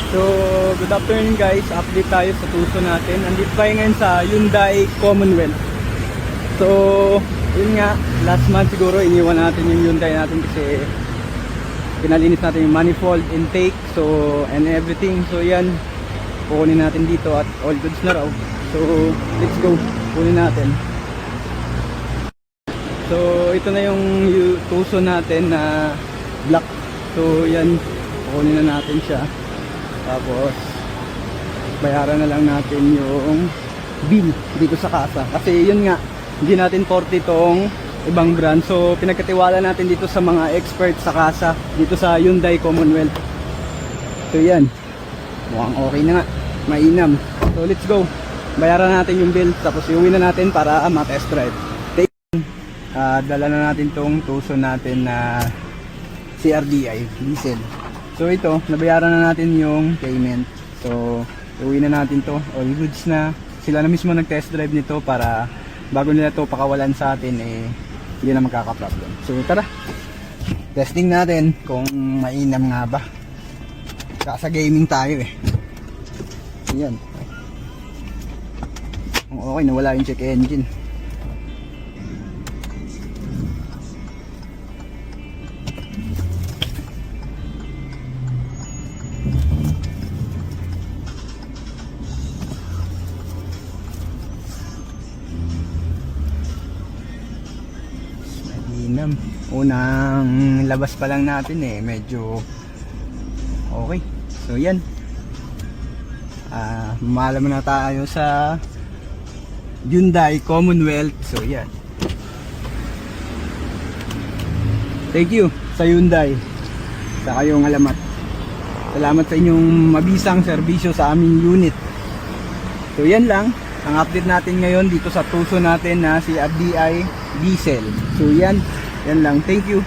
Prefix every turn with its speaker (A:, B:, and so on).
A: So, good afternoon guys. Update tayo sa Tucson natin. Andito tayo ngayon sa Hyundai Commonwealth. So, yun nga, last month siguro iniwan natin yung Hyundai natin kasi pinalinis natin yung manifold, intake, so, and everything. So, yan, kukunin natin dito at all goods na raw. So, let's go. Kunin natin. So, ito na yung Tucson natin na black. So, yan, kukunin na natin siya. Tapos bayaran na lang natin yung bill dito sa kasa. Kasi yun nga, hindi natin 40 tong ibang brand. So pinagkatiwala natin dito sa mga experts sa kasa, dito sa Hyundai Commonwealth. So yan, mukhang okay na nga, mainam. So let's go, bayaran natin yung bill. Tapos iuwi na natin para ma-test drive. Dala na natin tong Tucson natin na CRDI diesel. So ito, nabayaran na natin yung payment. So, uwi na natin to. All goods na. Sila na mismo nag-test drive nito para bago nila to pakawalan sa atin, eh, hindi na magkaka-problem. So, tara. Testing natin kung mainam nga ba. Kasa gaming tayo eh. Ayan. Okay, nawala yung check engine. Unang labas pa lang natin eh, medyo okay. So yan, malaman na tayo sa Hyundai Commonwealth. So yan, thank you sa Hyundai sa kayong alamat. Salamat sa inyong mabisang serbisyo sa aming unit. So yan lang ang update natin ngayon dito sa Tucson natin na si CRDI diesel. So yan lang, thank you.